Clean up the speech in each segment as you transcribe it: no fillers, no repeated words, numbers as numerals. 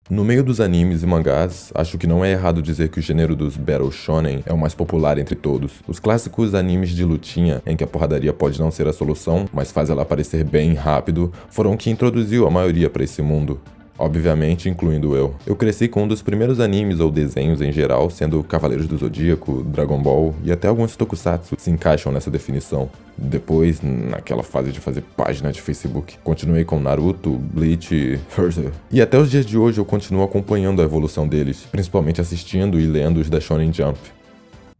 No meio dos animes e mangás, acho que não é errado dizer que o gênero dos Battle Shonen é o mais popular entre todos. Os clássicos animes de lutinha, em que a porradaria pode não ser a solução, mas faz ela aparecer bem rápido, foram o que introduziu a maioria para esse mundo. Obviamente, incluindo eu. Eu cresci com um dos primeiros animes ou desenhos em geral, sendo Cavaleiros do Zodíaco, Dragon Ball e até alguns tokusatsu se encaixam nessa definição. Depois, naquela fase de fazer página de Facebook, continuei com Naruto, Bleach, Berserk. E até os dias de hoje eu continuo acompanhando a evolução deles, principalmente assistindo e lendo os da Shonen Jump.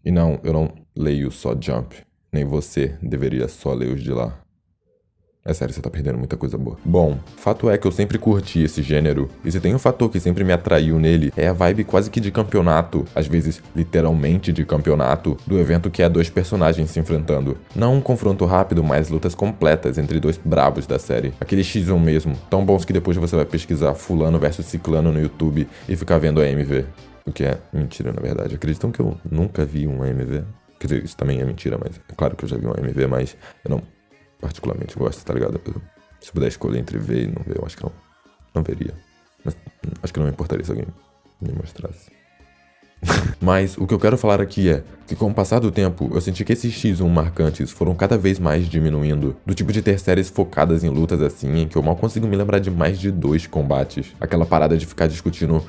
E não, eu não leio só Jump. Nem você deveria só ler os de lá. É sério, você tá perdendo muita coisa boa. Bom, fato é que eu sempre curti esse gênero, e se tem um fator que sempre me atraiu nele, é a vibe quase que de campeonato, às vezes literalmente de campeonato, do evento que é dois personagens se enfrentando. Não um confronto rápido, mas lutas completas entre dois brabos da série. Aquele X1 mesmo, tão bons que depois você vai pesquisar fulano versus ciclano no YouTube e ficar vendo a MV. O que é mentira, na verdade. Acreditam que eu nunca vi um AMV? Quer dizer, isso também é mentira, mas é claro que eu já vi um AMV, mas eu não particularmente gosto, tá ligado? Se puder escolher entre ver e não ver, eu acho que não veria. Mas acho que não me importaria se alguém me mostrasse. Mas o que eu quero falar aqui é que com o passar do tempo, eu senti que esses X1 marcantes foram cada vez mais diminuindo. Do tipo de ter séries focadas em lutas assim, em que eu mal consigo me lembrar de mais de 2 combates. Aquela parada de ficar discutindo,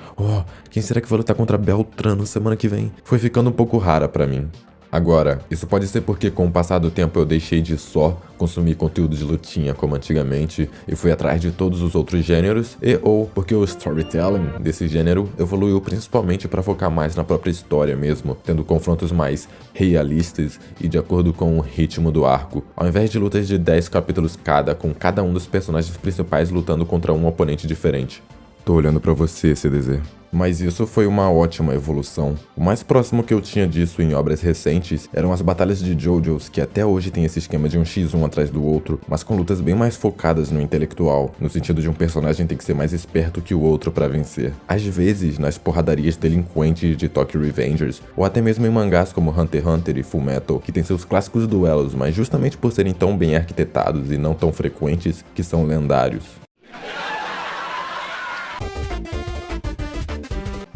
quem será que vai lutar contra Beltrano semana que vem? Foi ficando um pouco rara pra mim. Agora, isso pode ser porque com o passar do tempo eu deixei de só consumir conteúdo de lutinha como antigamente e fui atrás de todos os outros gêneros, e ou porque o storytelling desse gênero evoluiu principalmente para focar mais na própria história mesmo, tendo confrontos mais realistas e de acordo com o ritmo do arco, ao invés de lutas de 10 capítulos cada, com cada um dos personagens principais lutando contra um oponente diferente. Tô olhando pra você, CDZ. Mas isso foi uma ótima evolução. O mais próximo que eu tinha disso em obras recentes eram as batalhas de JoJo's, que até hoje tem esse esquema de um X1 atrás do outro, mas com lutas bem mais focadas no intelectual, no sentido de um personagem ter que ser mais esperto que o outro pra vencer. Às vezes, nas porradarias delinquentes de Tokyo Revengers, ou até mesmo em mangás como Hunter x Hunter e Fullmetal, que tem seus clássicos duelos, mas justamente por serem tão bem arquitetados e não tão frequentes, que são lendários.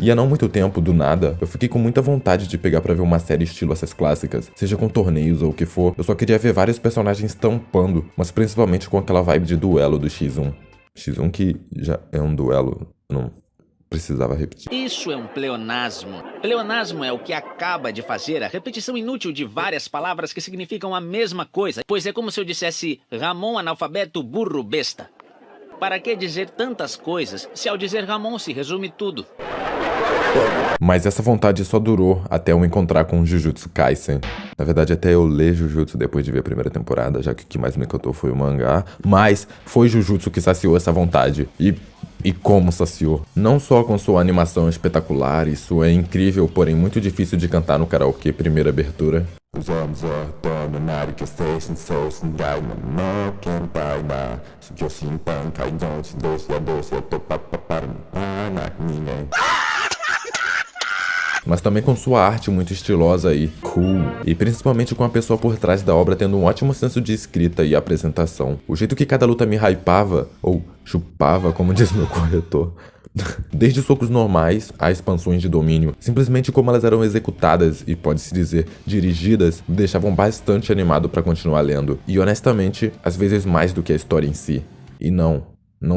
E há não muito tempo, do nada, eu fiquei com muita vontade de pegar pra ver uma série estilo essas clássicas, seja com torneios ou o que for. Eu só queria ver vários personagens tampando, mas principalmente com aquela vibe de duelo do X1. X1 que já é um duelo, não precisava repetir. Isso é um pleonasmo. Pleonasmo é o que acaba de fazer a repetição inútil de várias palavras que significam a mesma coisa, pois é como se eu dissesse Ramon analfabeto burro besta. Para que dizer tantas coisas se ao dizer Ramon se resume tudo? Mas essa vontade só durou até eu encontrar com Jujutsu Kaisen. Na verdade, até eu ler Jujutsu depois de ver a primeira temporada, já que o que mais me encantou foi o mangá. Mas foi Jujutsu que saciou essa vontade. E como saciou. Não só com sua animação espetacular, isso é incrível, porém muito difícil de cantar no karaokê primeira abertura. Mas também com sua arte muito estilosa e cool. E principalmente com a pessoa por trás da obra tendo um ótimo senso de escrita e apresentação. O jeito que cada luta me hypava, ou chupava, como diz meu corretor. Desde socos normais a expansões de domínio, simplesmente como elas eram executadas e, pode-se dizer, dirigidas, me deixavam bastante animado pra continuar lendo. E honestamente, às vezes mais do que a história em si. E não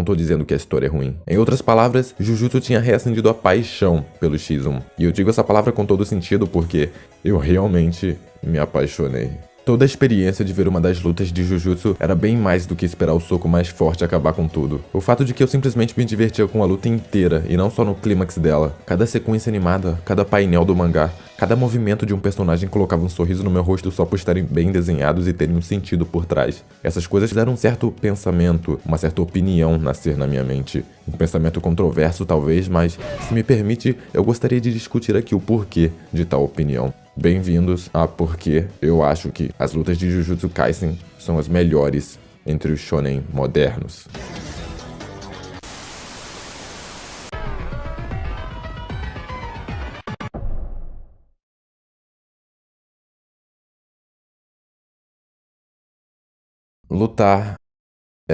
tô dizendo que a história é ruim. Em outras palavras, Jujutsu tinha reacendido a paixão pelo X1. E eu digo essa palavra com todo sentido porque eu realmente me apaixonei. Toda a experiência de ver uma das lutas de Jujutsu era bem mais do que esperar o soco mais forte acabar com tudo. O fato de que eu simplesmente me divertia com a luta inteira e não só no clímax dela. Cada sequência animada, cada painel do mangá, cada movimento de um personagem colocava um sorriso no meu rosto só por estarem bem desenhados e terem um sentido por trás. Essas coisas fizeram um certo pensamento, uma certa opinião nascer na minha mente. Um pensamento controverso talvez, mas, se me permite, eu gostaria de discutir aqui o porquê de tal opinião. Bem-vindos a Porque eu acho que as lutas de Jujutsu Kaisen são as melhores entre os shonen modernos. Lutar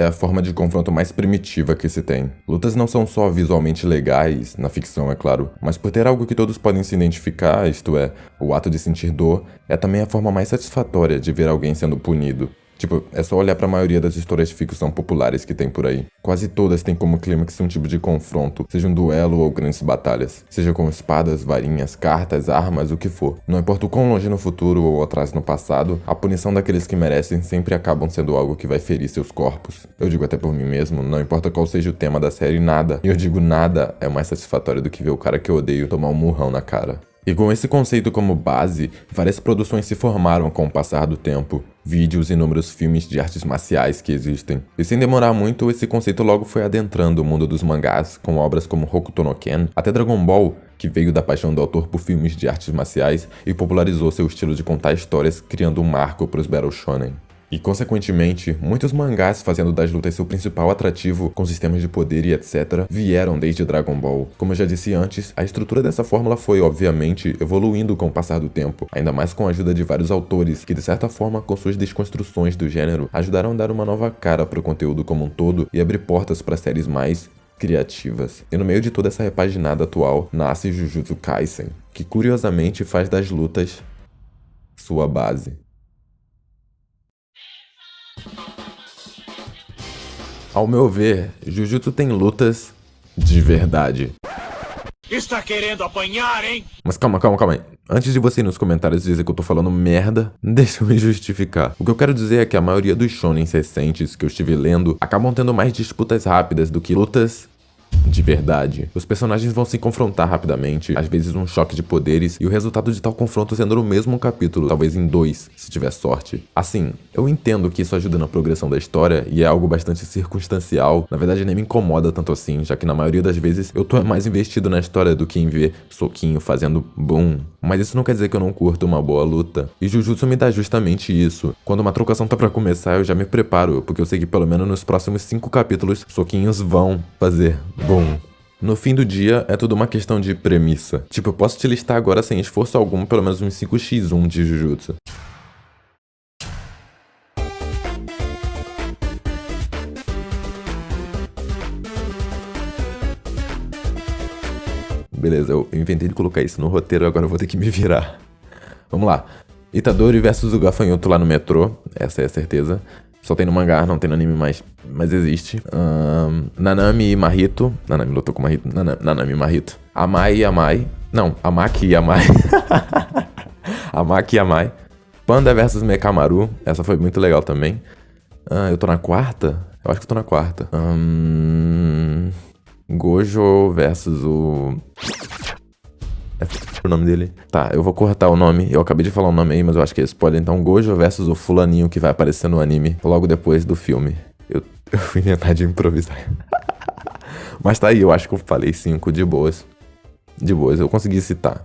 é a forma de confronto mais primitiva que se tem. Lutas não são só visualmente legais, na ficção é claro, mas por ter algo que todos podem se identificar, isto é, o ato de sentir dor, é também a forma mais satisfatória de ver alguém sendo punido. Tipo, é só olhar pra maioria das histórias de ficção populares que tem por aí. Quase todas têm como clímax um tipo de confronto, seja um duelo ou grandes batalhas. Seja com espadas, varinhas, cartas, armas, o que for. Não importa o quão longe no futuro ou atrás no passado, a punição daqueles que merecem sempre acabam sendo algo que vai ferir seus corpos. Eu digo até por mim mesmo, não importa qual seja o tema da série, nada, e eu digo nada, é mais satisfatório do que ver o cara que eu odeio tomar um murrão na cara. E com esse conceito como base, várias produções se formaram com o passar do tempo. Vídeos e inúmeros filmes de artes marciais que existem. E sem demorar muito, esse conceito logo foi adentrando o mundo dos mangás, com obras como Hokuto no Ken, até Dragon Ball, que veio da paixão do autor por filmes de artes marciais e popularizou seu estilo de contar histórias, criando um marco para os Battle Shonen. E, consequentemente, muitos mangás fazendo das lutas seu principal atrativo, com sistemas de poder e etc., vieram desde Dragon Ball. Como eu já disse antes, a estrutura dessa fórmula foi, obviamente, evoluindo com o passar do tempo, ainda mais com a ajuda de vários autores, que de certa forma, com suas desconstruções do gênero, ajudaram a dar uma nova cara para o conteúdo como um todo e abrir portas para séries mais criativas. E no meio de toda essa repaginada atual, nasce Jujutsu Kaisen, que curiosamente faz das lutas sua base. Ao meu ver, Jujutsu tem lutas de verdade. Está querendo apanhar, hein? Mas calma aí. Antes de você ir nos comentários dizer que eu tô falando merda, deixa eu me justificar. O que eu quero dizer é que a maioria dos shonens recentes que eu estive lendo acabam tendo mais disputas rápidas do que lutas de verdade. Os personagens vão se confrontar rapidamente, às vezes um choque de poderes, e o resultado de tal confronto sendo no mesmo capítulo, talvez em 2, se tiver sorte. Assim, eu entendo que isso ajuda na progressão da história e é algo bastante circunstancial, na verdade nem me incomoda tanto assim, já que na maioria das vezes eu tô mais investido na história do que em ver soquinho fazendo boom. Mas isso não quer dizer que eu não curto uma boa luta. E Jujutsu me dá justamente isso. Quando uma trocação tá pra começar, eu já me preparo, porque eu sei que pelo menos nos próximos 5 capítulos, soquinhos vão fazer boom. No fim do dia, é tudo uma questão de premissa. Tipo, eu posso te listar agora sem esforço algum pelo menos uns 5x1 de Jujutsu. Beleza, eu inventei de colocar isso no roteiro, agora eu vou ter que me virar. Vamos lá. Itadori versus o gafanhoto lá no metrô, essa é a certeza. Só tem no mangá, não tem no anime, mas existe. Nanami e Mahito. Nanami lutou com Mahito. Nanami e Mahito. Amai e Amai. Não, Amaki e Amai. Amaki e Amai. Panda versus Mekamaru. Essa foi muito legal também. Eu tô na quarta? Eu acho que eu tô na quarta. Gojo versus o... o nome dele. Tá, eu vou cortar o nome. Eu acabei de falar o nome aí, mas eu acho que é spoiler. Então, Gojo versus o fulaninho que vai aparecer no anime logo depois do filme. Eu fui inventar de improvisar. Mas tá aí, eu acho que eu falei 5 de boas. De boas, eu consegui citar.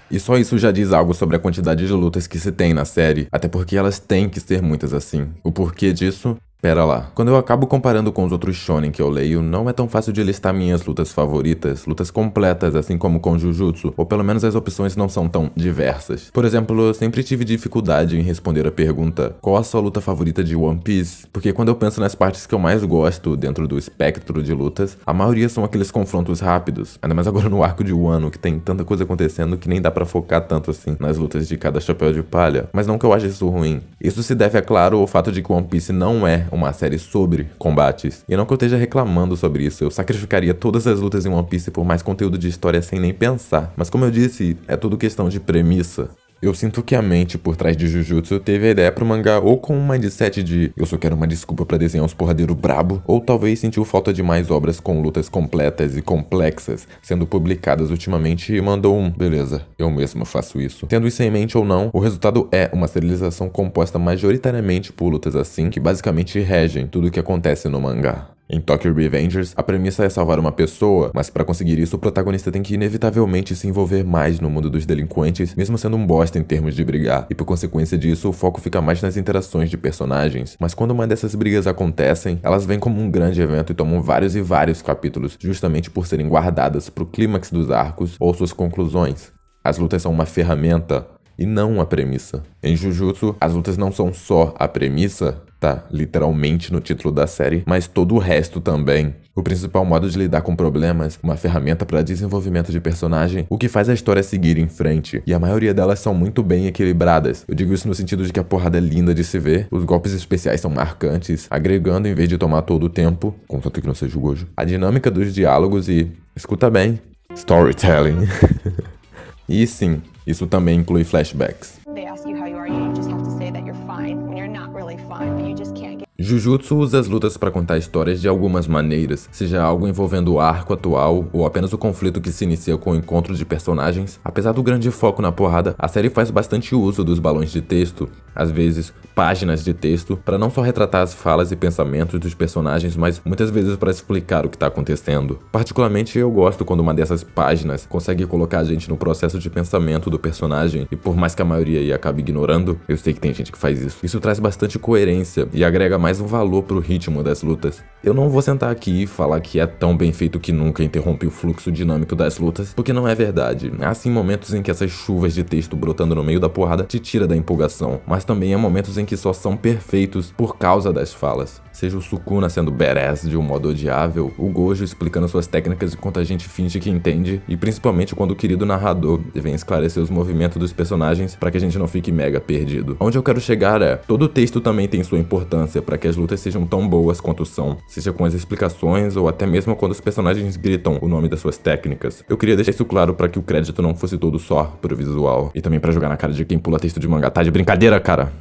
E só isso já diz algo sobre a quantidade de lutas que se tem na série, até porque elas têm que ser muitas assim. O porquê disso? Pera lá. Quando eu acabo comparando com os outros shonen que eu leio, não é tão fácil de listar minhas lutas favoritas, lutas completas, assim como com Jujutsu, ou pelo menos as opções não são tão diversas. Por exemplo, eu sempre tive dificuldade em responder a pergunta: qual a sua luta favorita de One Piece? Porque quando eu penso nas partes que eu mais gosto dentro do espectro de lutas, a maioria são aqueles confrontos rápidos, ainda mais agora no arco de Wano, que tem tanta coisa acontecendo que nem dá pra focar tanto assim nas lutas de cada chapéu de palha. Mas não que eu ache isso ruim. Isso se deve, é claro, ao fato de que One Piece não é uma série sobre combates. E não que eu esteja reclamando sobre isso, eu sacrificaria todas as lutas em One Piece por mais conteúdo de história sem nem pensar. Mas como eu disse, é tudo questão de premissa. Eu sinto que a mente por trás de Jujutsu teve a ideia pro mangá ou com um mindset de eu só quero uma desculpa pra desenhar uns porradeiros brabo, ou talvez sentiu falta de mais obras com lutas completas e complexas sendo publicadas ultimamente e mandou um beleza, eu mesmo faço isso. Tendo isso em mente ou não, o resultado é uma serialização composta majoritariamente por lutas assim, que basicamente regem tudo o que acontece no mangá. Em Tokyo Revengers, a premissa é salvar uma pessoa, mas para conseguir isso o protagonista tem que inevitavelmente se envolver mais no mundo dos delinquentes, mesmo sendo um bosta em termos de brigar, e por consequência disso o foco fica mais nas interações de personagens. Mas quando uma dessas brigas acontecem, elas vêm como um grande evento e tomam vários e vários capítulos, justamente por serem guardadas pro clímax dos arcos ou suas conclusões. As lutas são uma ferramenta e não a premissa. Em Jujutsu, as lutas não são só a premissa, tá literalmente no título da série, mas todo o resto também. O principal modo de lidar com problemas, uma ferramenta para desenvolvimento de personagem, o que faz a história seguir em frente. E a maioria delas são muito bem equilibradas. Eu digo isso no sentido de que a porrada é linda de se ver, os golpes especiais são marcantes, agregando em vez de tomar todo o tempo, contanto que não seja o Gojo, a dinâmica dos diálogos e, escuta bem, storytelling. E sim, isso também inclui flashbacks. Jujutsu usa as lutas para contar histórias de algumas maneiras, seja algo envolvendo o arco atual ou apenas o conflito que se inicia com o encontro de personagens. Apesar do grande foco na porrada, a série faz bastante uso dos balões de texto, às vezes páginas de texto, para não só retratar as falas e pensamentos dos personagens, mas muitas vezes para explicar o que está acontecendo. Particularmente eu gosto quando uma dessas páginas consegue colocar a gente no processo de pensamento do personagem, e por mais que a maioria aí acabe ignorando, eu sei que tem gente que faz isso. Isso traz bastante coerência e agrega mais um valor pro ritmo das lutas. Eu não vou sentar aqui e falar que é tão bem feito que nunca interrompe o fluxo dinâmico das lutas, porque não é verdade. Há sim momentos em que essas chuvas de texto brotando no meio da porrada te tira da empolgação, mas também há momentos em que só são perfeitos por causa das falas. Seja o Sukuna sendo badass de um modo odiável, o Gojo explicando suas técnicas enquanto a gente finge que entende, e principalmente quando o querido narrador vem esclarecer os movimentos dos personagens para que a gente não fique mega perdido. Onde eu quero chegar é, todo o texto também tem sua importância para que as lutas sejam tão boas quanto são, seja com as explicações ou até mesmo quando os personagens gritam o nome das suas técnicas. Eu queria deixar isso claro para que o crédito não fosse todo só pro visual, e também para jogar na cara de quem pula texto de mangá. Tá de brincadeira, cara?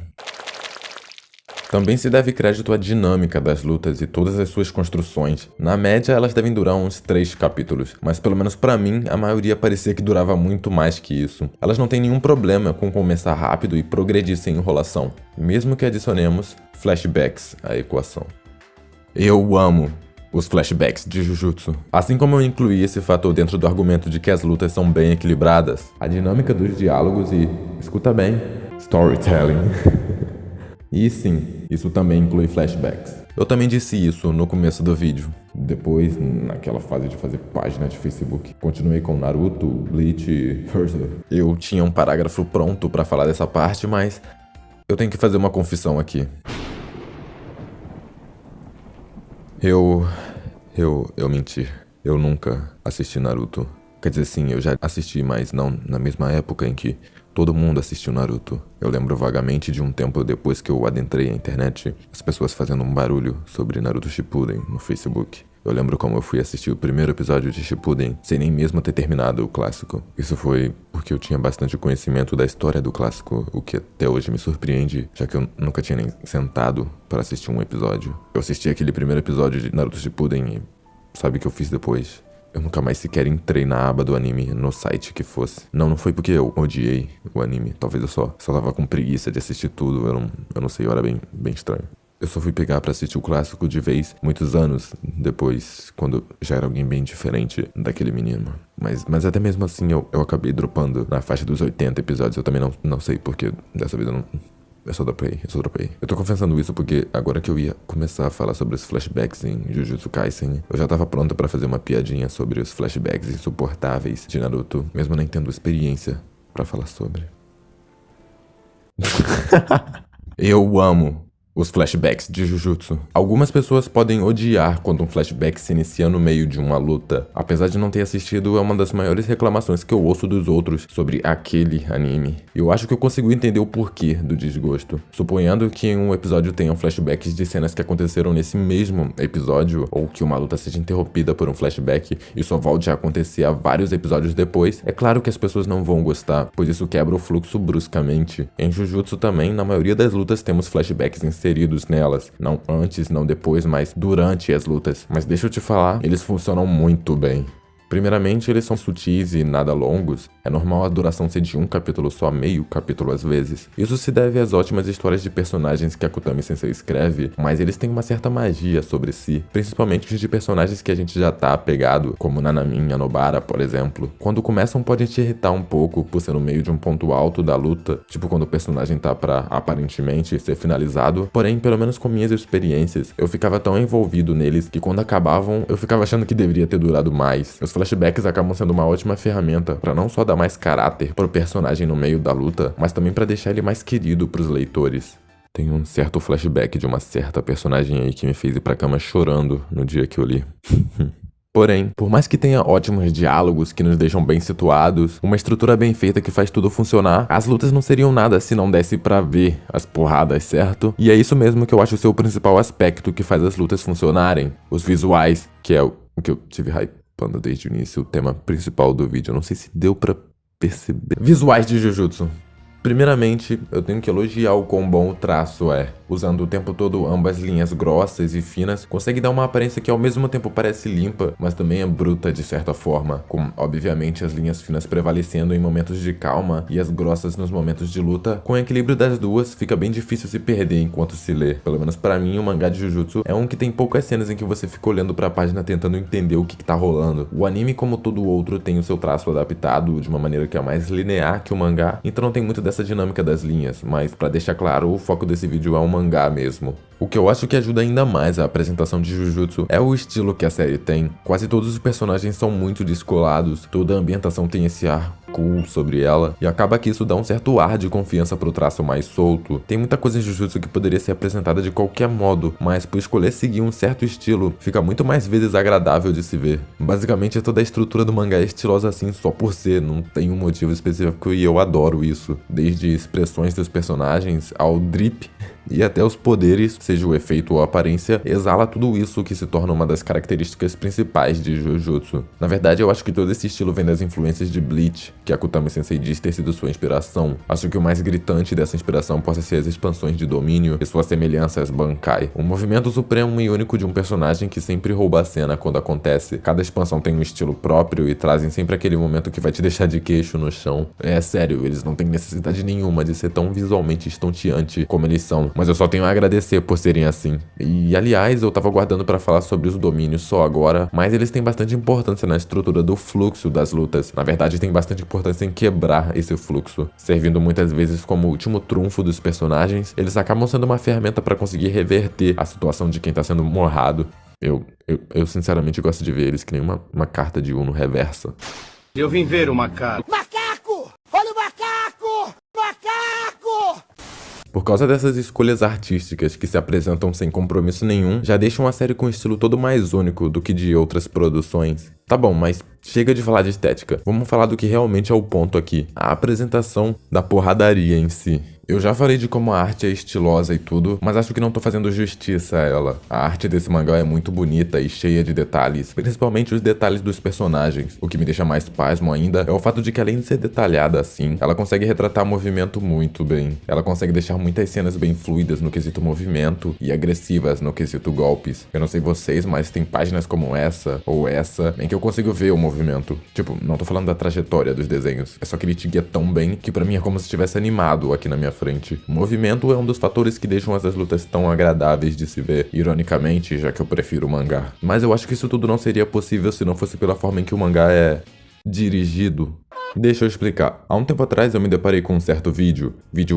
Também se deve crédito à dinâmica das lutas e todas as suas construções. Na média, elas devem durar uns 3 capítulos, mas pelo menos pra mim, a maioria parecia que durava muito mais que isso. Elas não têm nenhum problema com começar rápido e progredir sem enrolação, mesmo que adicionemos flashbacks à equação. Eu amo os flashbacks de Jujutsu. Assim como eu incluí esse fator dentro do argumento de que as lutas são bem equilibradas, a dinâmica dos diálogos e, escuta bem, storytelling. E sim, isso também inclui flashbacks. Eu também disse isso no começo do vídeo. Depois, naquela fase de fazer página de Facebook, continuei com Naruto, Bleach e Berserk. Eu tinha um parágrafo pronto pra falar dessa parte, mas eu tenho que fazer uma confissão aqui. Eu menti. Eu nunca assisti Naruto. Quer dizer, sim, eu já assisti, mas não na mesma época em que todo mundo assistiu Naruto. Eu lembro vagamente de um tempo depois que eu adentrei a internet, as pessoas fazendo um barulho sobre Naruto Shippuden no Facebook. Eu lembro como eu fui assistir o primeiro episódio de Shippuden sem nem mesmo ter terminado o clássico. Isso foi porque eu tinha bastante conhecimento da história do clássico, o que até hoje me surpreende, já que eu nunca tinha nem sentado para assistir um episódio. Eu assisti aquele primeiro episódio de Naruto Shippuden e sabe o que eu fiz depois? Eu nunca mais sequer entrei na aba do anime no site que fosse. Não foi porque eu odiei o anime. Talvez eu só tava com preguiça de assistir tudo. Eu não sei, eu era bem estranho. Eu só fui pegar pra assistir o clássico de vez muitos anos depois, quando já era alguém bem diferente daquele menino. Mas até mesmo assim eu acabei dropando na faixa dos 80 episódios. Eu também não sei porque dessa vez eu só dropei. Eu tô confessando isso porque agora que eu ia começar a falar sobre os flashbacks em Jujutsu Kaisen, eu já tava pronto pra fazer uma piadinha sobre os flashbacks insuportáveis de Naruto, mesmo nem tendo experiência pra falar sobre. Eu amo os flashbacks de Jujutsu. Algumas pessoas podem odiar quando um flashback se inicia no meio de uma luta. Apesar de não ter assistido, é uma das maiores reclamações que eu ouço dos outros sobre aquele anime. Eu acho que eu consigo entender o porquê do desgosto. Suponhando que um episódio tenha flashbacks de cenas que aconteceram nesse mesmo episódio, ou que uma luta seja interrompida por um flashback e só volte a acontecer a vários episódios depois, é claro que as pessoas não vão gostar, pois isso quebra o fluxo bruscamente. Em Jujutsu também, na maioria das lutas temos flashbacks inseridos nelas, não antes, não depois, mas durante as lutas. Mas deixa eu te falar, eles funcionam muito bem. Primeiramente, eles são sutis e nada longos. É normal a duração ser de um capítulo só, meio capítulo às vezes. Isso se deve às ótimas histórias de personagens que a Akutami Sensei escreve, mas eles têm uma certa magia sobre si, principalmente os de personagens que a gente já tá apegado, como Nanamin e Nobara, por exemplo. Quando começam podem te irritar um pouco por ser no meio de um ponto alto da luta, tipo quando o personagem tá pra aparentemente ser finalizado, porém, pelo menos com minhas experiências, eu ficava tão envolvido neles que quando acabavam, eu ficava achando que deveria ter durado mais. Os flashbacks acabam sendo uma ótima ferramenta pra não só dar mais caráter pro personagem no meio da luta, mas também pra deixar ele mais querido pros leitores. Tem um certo flashback de uma certa personagem aí que me fez ir pra cama chorando no dia que eu li. Porém, por mais que tenha ótimos diálogos que nos deixam bem situados, uma estrutura bem feita que faz tudo funcionar, as lutas não seriam nada se não desse pra ver as porradas, certo? E é isso mesmo que eu acho ser o principal aspecto que faz as lutas funcionarem. Os visuais, que é o que eu tive hypando desde o início, o tema principal do vídeo. Eu não sei se deu pra perceber. Visuais de Jujutsu. Primeiramente, eu tenho que elogiar o quão bom o traço é. Usando o tempo todo ambas linhas grossas e finas, consegue dar uma aparência que ao mesmo tempo parece limpa, mas também é bruta de certa forma, com obviamente as linhas finas prevalecendo em momentos de calma e as grossas nos momentos de luta. Com o equilíbrio das duas, fica bem difícil se perder enquanto se lê. Pelo menos pra mim, o mangá de Jujutsu é um que tem poucas cenas em que você fica olhando pra página tentando entender o que tá rolando. O anime, como todo outro, tem o seu traço adaptado de uma maneira que é mais linear que o mangá, então não tem muito dessa dinâmica das linhas, mas pra deixar claro, o foco desse vídeo é um mangá mesmo. O que eu acho que ajuda ainda mais a apresentação de Jujutsu é o estilo que a série tem. Quase todos os personagens são muito descolados, toda a ambientação tem esse ar cool sobre ela, e acaba que isso dá um certo ar de confiança pro traço mais solto. Tem muita coisa em Jujutsu que poderia ser apresentada de qualquer modo, mas por escolher seguir um certo estilo, fica muito mais vezes agradável de se ver. Basicamente toda a estrutura do mangá é estilosa assim só por ser, não tem um motivo específico e eu adoro isso. Desde expressões dos personagens ao drip e até os poderes, seja o efeito ou a aparência, exala tudo isso que se torna uma das características principais de Jujutsu. Na verdade, eu acho que todo esse estilo vem das influências de Bleach, que Akutami Sensei diz ter sido sua inspiração. Acho que o mais gritante dessa inspiração possa ser as expansões de domínio e sua semelhança às Bankai. Um movimento supremo e único de um personagem que sempre rouba a cena quando acontece. Cada expansão tem um estilo próprio e trazem sempre aquele momento que vai te deixar de queixo no chão. É sério, eles não têm necessidade nenhuma de ser tão visualmente estonteante como eles são, mas eu só tenho a agradecer por serem assim. E aliás, eu tava aguardando pra falar sobre os domínios só agora, mas eles têm bastante importância na estrutura do fluxo das lutas. Na verdade, tem bastante importância em quebrar esse fluxo, servindo muitas vezes como último trunfo dos personagens. Eles acabam sendo uma ferramenta pra conseguir reverter a situação de quem tá sendo morrado. Eu sinceramente gosto de ver eles que nem uma carta de Uno reversa. Eu vim ver o macaco. Macaco! Olha o macaco! Macaco! Por causa dessas escolhas artísticas que se apresentam sem compromisso nenhum, já deixam a série com um estilo todo mais único do que de outras produções. Tá bom, mas chega de falar de estética. Vamos falar do que realmente é o ponto aqui. A apresentação da porradaria em si. Eu já falei de como a arte é estilosa e tudo, mas acho que não tô fazendo justiça a ela. A arte desse mangá é muito bonita e cheia de detalhes, principalmente os detalhes dos personagens. O que me deixa mais pasmo ainda é o fato de que, além de ser detalhada assim, ela consegue retratar movimento muito bem. Ela consegue deixar muitas cenas bem fluidas no quesito movimento e agressivas no quesito golpes. Eu não sei vocês, mas tem páginas como essa ou essa em que eu consigo ver o movimento. Tipo, não tô falando da trajetória dos desenhos, é só que ele te guia tão bem que pra mim é como se estivesse animado aqui na minha frente. O movimento é um dos fatores que deixam essas lutas tão agradáveis de se ver, ironicamente, já que eu prefiro o mangá. Mas eu acho que isso tudo não seria possível se não fosse pela forma em que o mangá é dirigido. Deixa eu explicar. Há um tempo atrás eu me deparei com um certo vídeo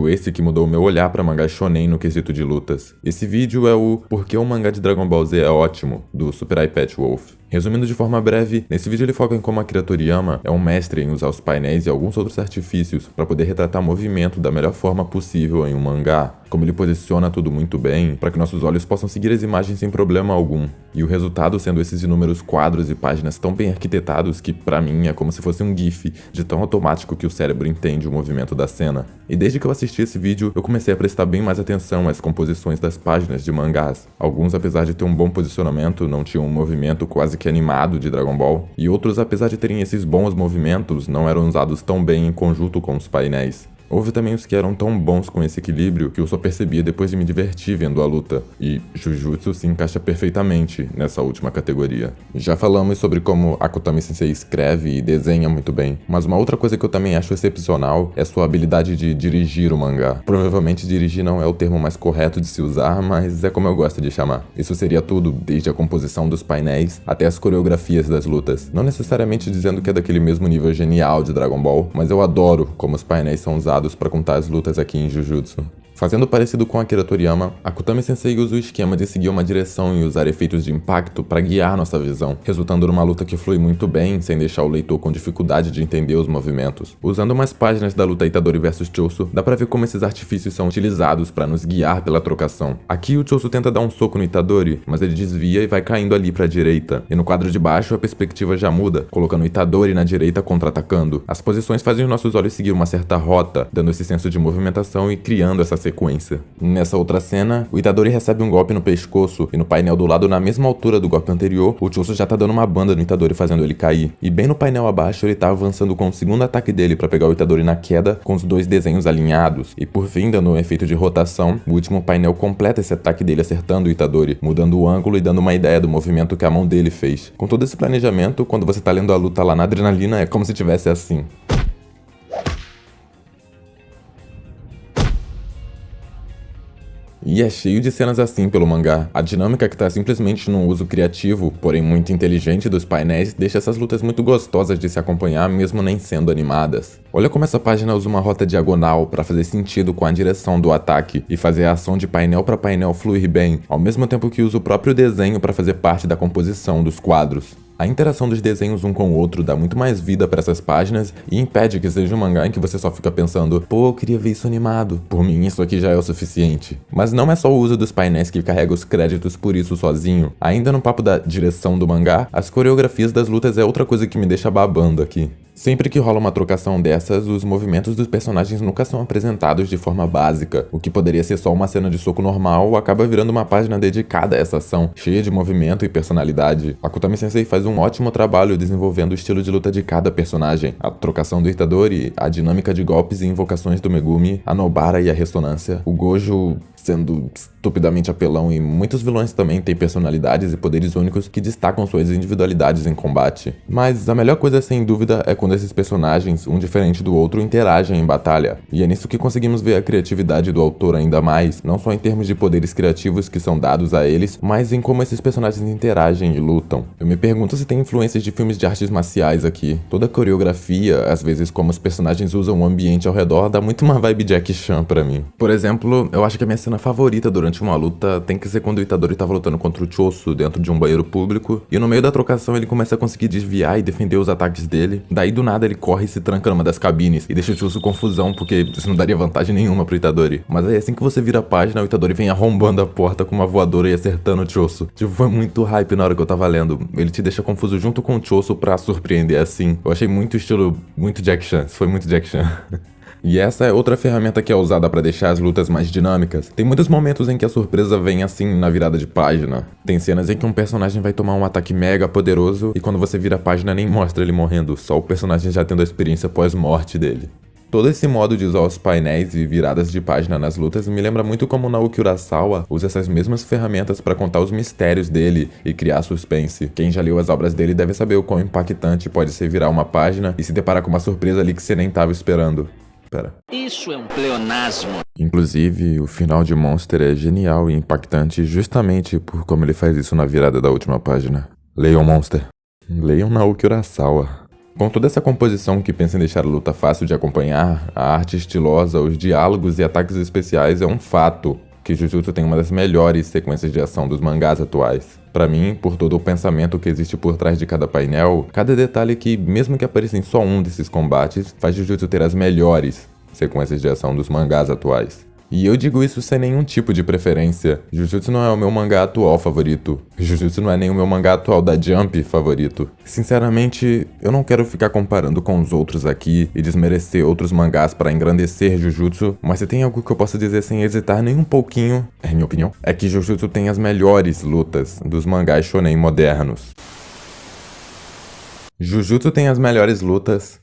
esse que mudou o meu olhar pra mangá shonen no quesito de lutas. Esse vídeo é o Por que o mangá de Dragon Ball Z é ótimo, do Super Eye Patch Wolf. Resumindo de forma breve, nesse vídeo ele foca em como Akira Toriyama é um mestre em usar os painéis e alguns outros artifícios para poder retratar movimento da melhor forma possível em um mangá, como ele posiciona tudo muito bem para que nossos olhos possam seguir as imagens sem problema algum, e o resultado sendo esses inúmeros quadros e páginas tão bem arquitetados que pra mim é como se fosse um GIF de tão automático que o cérebro entende o movimento da cena. E desde que eu assisti esse vídeo, eu comecei a prestar bem mais atenção às composições das páginas de mangás. Alguns, apesar de ter um bom posicionamento, não tinham um movimento quase que animado de Dragon Ball, e outros, apesar de terem esses bons movimentos, não eram usados tão bem em conjunto com os painéis. Houve também os que eram tão bons com esse equilíbrio que eu só percebia depois de me divertir vendo a luta, e Jujutsu se encaixa perfeitamente nessa última categoria. Já falamos sobre como Akutami Sensei escreve e desenha muito bem, mas uma outra coisa que eu também acho excepcional é sua habilidade de dirigir o mangá. Provavelmente dirigir não é o termo mais correto de se usar, mas é como eu gosto de chamar. Isso seria tudo, desde a composição dos painéis até as coreografias das lutas. Não necessariamente dizendo que é daquele mesmo nível genial de Dragon Ball, mas eu adoro como os painéis são usados para contar as lutas aqui em Jujutsu. Fazendo parecido com Akira Toriyama, Akutami Sensei usa o esquema de seguir uma direção e usar efeitos de impacto para guiar nossa visão, resultando numa luta que flui muito bem, sem deixar o leitor com dificuldade de entender os movimentos. Usando umas páginas da luta Itadori vs Choso, dá pra ver como esses artifícios são utilizados para nos guiar pela trocação. Aqui o Choso tenta dar um soco no Itadori, mas ele desvia e vai caindo ali pra direita. E no quadro de baixo a perspectiva já muda, colocando o Itadori na direita contra-atacando. As posições fazem os nossos olhos seguir uma certa rota, dando esse senso de movimentação e criando essa sequência. Nessa outra cena, o Itadori recebe um golpe no pescoço e no painel do lado, na mesma altura do golpe anterior, o Choso já tá dando uma banda no Itadori fazendo ele cair. E bem no painel abaixo ele tá avançando com o segundo ataque dele para pegar o Itadori na queda, com os dois desenhos alinhados. E por fim, dando um efeito de rotação, o último painel completa esse ataque dele acertando o Itadori, mudando o ângulo e dando uma ideia do movimento que a mão dele fez. Com todo esse planejamento, quando você tá lendo a luta lá na adrenalina, é como se tivesse assim. E é cheio de cenas assim pelo mangá. A dinâmica que tá simplesmente num uso criativo, porém muito inteligente dos painéis, deixa essas lutas muito gostosas de se acompanhar, mesmo nem sendo animadas. Olha como essa página usa uma rota diagonal para fazer sentido com a direção do ataque e fazer a ação de painel para painel fluir bem, ao mesmo tempo que usa o próprio desenho para fazer parte da composição dos quadros. A interação dos desenhos um com o outro dá muito mais vida para essas páginas e impede que seja um mangá em que você só fica pensando, pô, eu queria ver isso animado. Por mim, isso aqui já é o suficiente. Mas não é só o uso dos painéis que carrega os créditos por isso sozinho. Ainda no papo da direção do mangá, as coreografias das lutas é outra coisa que me deixa babando aqui. Sempre que rola uma trocação dessas, os movimentos dos personagens nunca são apresentados de forma básica. O que poderia ser só uma cena de soco normal acaba virando uma página dedicada a essa ação, cheia de movimento e personalidade. Akutami Sensei faz um ótimo trabalho desenvolvendo o estilo de luta de cada personagem. A trocação do Itadori, a dinâmica de golpes e invocações do Megumi, a Nobara e a ressonância, o Gojo sendo estupidamente apelão, e muitos vilões também têm personalidades e poderes únicos que destacam suas individualidades em combate. Mas a melhor coisa sem dúvida é quando esses personagens, um diferente do outro, interagem em batalha. E é nisso que conseguimos ver a criatividade do autor ainda mais, não só em termos de poderes criativos que são dados a eles, mas em como esses personagens interagem e lutam. Eu me pergunto se tem influências de filmes de artes marciais aqui. Toda a coreografia, às vezes como os personagens usam o ambiente ao redor, dá muito uma vibe Jackie Chan pra mim. Por exemplo, eu acho que a minha cena favorita durante uma luta tem que ser quando o Itadori tava lutando contra o Choso dentro de um banheiro público, e no meio da trocação ele começa a conseguir desviar e defender os ataques dele. Daí do nada ele corre e se tranca numa das cabines e deixa o Choso confusão, porque isso não daria vantagem nenhuma pro Itadori. Mas aí assim que você vira a página, o Itadori vem arrombando a porta com uma voadora e acertando o Choso. Tipo, foi muito hype na hora que eu tava lendo. Ele te deixa confuso junto com o Choso pra surpreender assim. Eu achei muito estilo, muito Jack Chan. Foi muito Jack Chan. E essa é outra ferramenta que é usada para deixar as lutas mais dinâmicas. Tem muitos momentos em que a surpresa vem assim na virada de página. Tem cenas em que um personagem vai tomar um ataque mega poderoso e quando você vira a página nem mostra ele morrendo, só o personagem já tendo a experiência pós-morte dele. Todo esse modo de usar os painéis e viradas de página nas lutas me lembra muito como Naoki Urasawa usa essas mesmas ferramentas para contar os mistérios dele e criar suspense. Quem já leu as obras dele deve saber o quão impactante pode ser virar uma página e se deparar com uma surpresa ali que você nem tava esperando. Isso é um pleonasmo. Inclusive, o final de Monster é genial e impactante justamente por como ele faz isso na virada da última página. Leiam Monster. Leiam Naoki Urasawa. Com toda essa composição que pensa em deixar a luta fácil de acompanhar, a arte estilosa, os diálogos e ataques especiais, é um fato que Jujutsu tem uma das melhores sequências de ação dos mangás atuais. Pra mim, por todo o pensamento que existe por trás de cada painel, cada detalhe que, mesmo que apareça em só um desses combates, faz Jujutsu ter as melhores sequências de ação dos mangás atuais. E eu digo isso sem nenhum tipo de preferência. Jujutsu não é o meu mangá atual favorito. Jujutsu não é nem o meu mangá atual da Jump favorito. Sinceramente, eu não quero ficar comparando com os outros aqui e desmerecer outros mangás para engrandecer Jujutsu, mas se tem algo que eu posso dizer sem hesitar nem um pouquinho, é minha opinião, é que Jujutsu tem as melhores lutas dos mangás shonen modernos. Jujutsu tem as melhores lutas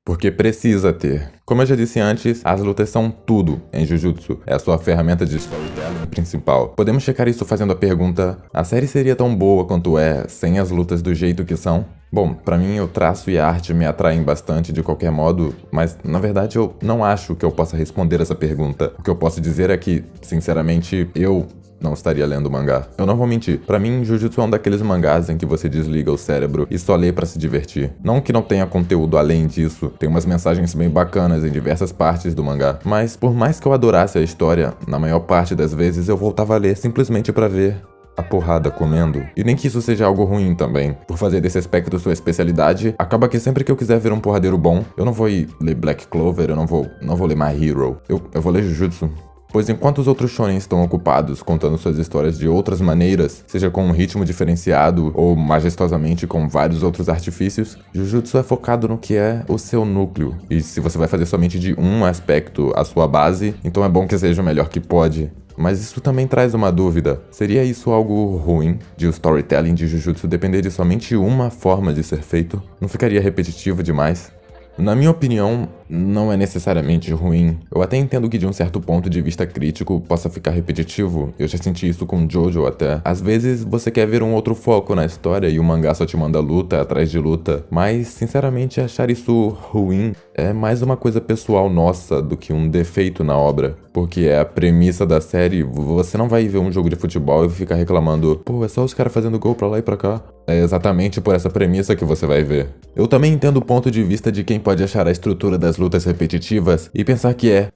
porque precisa ter. Como eu já disse antes, as lutas são tudo em Jujutsu. É a sua ferramenta de storytelling principal. Podemos checar isso fazendo a pergunta: a série seria tão boa quanto é sem as lutas do jeito que são? Bom, pra mim o traço e a arte me atraem bastante de qualquer modo, mas na verdade eu não acho que eu possa responder essa pergunta. O que eu posso dizer é que, sinceramente, eu não estaria lendo o mangá. Eu não vou mentir, pra mim, Jujutsu é um daqueles mangás em que você desliga o cérebro e só lê pra se divertir. Não que não tenha conteúdo além disso, tem umas mensagens bem bacanas em diversas partes do mangá, mas por mais que eu adorasse a história, na maior parte das vezes eu voltava a ler simplesmente pra ver a porrada comendo. E nem que isso seja algo ruim também. Por fazer desse aspecto sua especialidade, acaba que sempre que eu quiser ver um porradeiro bom, eu não vou ir ler Black Clover, eu não vou ler My Hero. Eu vou ler Jujutsu. Pois enquanto os outros shonen estão ocupados contando suas histórias de outras maneiras, seja com um ritmo diferenciado ou majestosamente com vários outros artifícios, Jujutsu é focado no que é o seu núcleo. E se você vai fazer somente de um aspecto a sua base, então é bom que seja o melhor que pode. Mas isso também traz uma dúvida. Seria isso algo ruim, de o storytelling de Jujutsu depender de somente uma forma de ser feito? Não ficaria repetitivo demais? Na minha opinião, não é necessariamente ruim. Eu até entendo que de um certo ponto de vista crítico possa ficar repetitivo. Eu já senti isso com Jojo até. Às vezes você quer ver um outro foco na história e o mangá só te manda luta atrás de luta. Mas, sinceramente, achar isso ruim é mais uma coisa pessoal nossa do que um defeito na obra. Porque é a premissa da série, você não vai ver um jogo de futebol e ficar reclamando, pô, é só os caras fazendo gol pra lá e pra cá. É exatamente por essa premissa que você vai ver. Eu também entendo o ponto de vista de quem pode achar a estrutura das lutas repetitivas e pensar que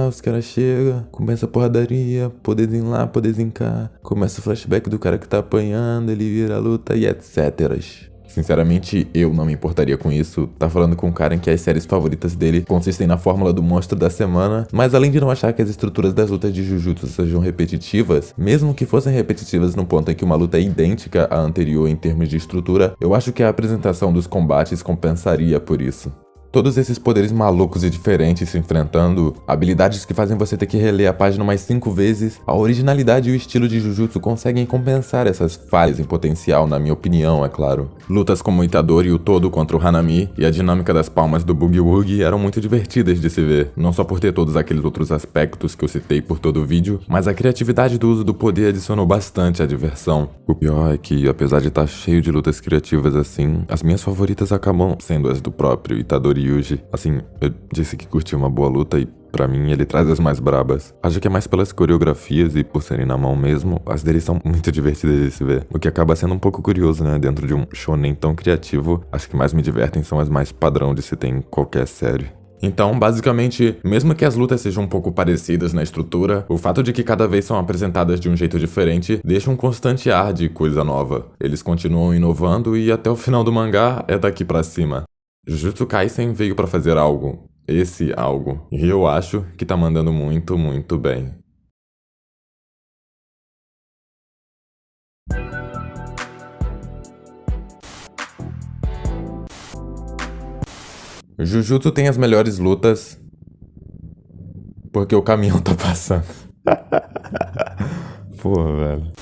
os caras chegam, começa a porradaria, poderzinho lá, poderzinho cá, começa o flashback do cara que tá apanhando, ele vira a luta e etc. Sinceramente, eu não me importaria com isso. Tá falando com um cara em que as séries favoritas dele consistem na fórmula do monstro da semana, mas além de não achar que as estruturas das lutas de Jujutsu sejam repetitivas, mesmo que fossem repetitivas no ponto em que uma luta é idêntica à anterior em termos de estrutura, eu acho que a apresentação dos combates compensaria por isso. Todos esses poderes malucos e diferentes se enfrentando, habilidades que fazem você ter que reler a página mais 5 vezes, a originalidade e o estilo de Jujutsu conseguem compensar essas falhas em potencial, na minha opinião, é claro. Lutas como o Itadori e o Todo contra o Hanami e a dinâmica das palmas do Boogie Woogie eram muito divertidas de se ver, não só por ter todos aqueles outros aspectos que eu citei por todo o vídeo, mas a criatividade do uso do poder adicionou bastante à diversão. O pior é que, apesar de estar cheio de lutas criativas assim, as minhas favoritas acabam sendo as do próprio Itadori Yuji. Assim, eu disse que curti uma boa luta e pra mim ele traz as mais brabas. Acho que é mais pelas coreografias e por serem na mão mesmo, as deles são muito divertidas de se ver. O que acaba sendo um pouco curioso, né? Dentro de um shonen tão criativo, acho que mais me divertem são as mais padrão de se ter em qualquer série. Então, basicamente, mesmo que as lutas sejam um pouco parecidas na estrutura, o fato de que cada vez são apresentadas de um jeito diferente deixa um constante ar de coisa nova. Eles continuam inovando e até o final do mangá é daqui pra cima. Jujutsu Kaisen veio pra fazer algo. Esse algo. E eu acho que tá mandando muito, muito bem. Jujutsu tem as melhores lutas porque o caminhão tá passando. Porra, velho.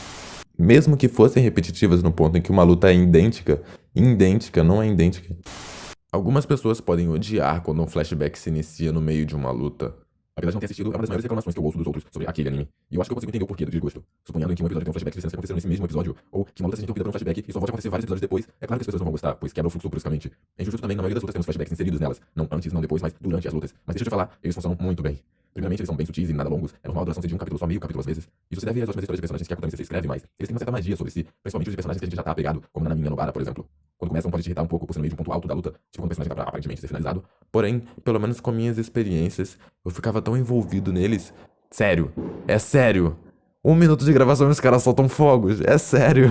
Mesmo que fossem repetitivas no ponto em que uma luta é idêntica, não é idêntica. Algumas pessoas podem odiar quando um flashback se inicia no meio de uma luta. Apesar de não ter assistido, é uma das maiores reclamações que eu ouço dos outros sobre aquele anime. E eu acho que eu consigo entender o porquê do desgosto. Suponhando que um episódio tem um flashback de cenas que aconteceram nesse mesmo episódio, ou que uma luta seja interrompida por um flashback e só volte a acontecer vários episódios depois, é claro que as pessoas não vão gostar, pois quebra o fluxo bruscamente. Em Jujutsu também, na maioria das lutas temos flashbacks inseridos nelas. Não antes, não depois, mas durante as lutas. Mas deixa eu te falar, eles funcionam muito bem. Primeiramente, eles são bem sutis e nada longos. É normal a duração ser de um capítulo só, meio capítulo às vezes. Isso se deve às últimas histórias de personagens que a Akutami escreve mais. Eles têm uma certa magia sobre si, principalmente os de personagens que a gente já tá apegado, como Nanami e Nobara, por exemplo. Quando começam, pode te irritar um pouco por ser no meio de um ponto alto da luta, tipo quando o personagem tá pra aparentemente ser finalizado. Porém, pelo menos com minhas experiências, eu ficava tão envolvido neles. Sério, é sério. 1 minuto de gravação e os caras soltam fogos, é sério.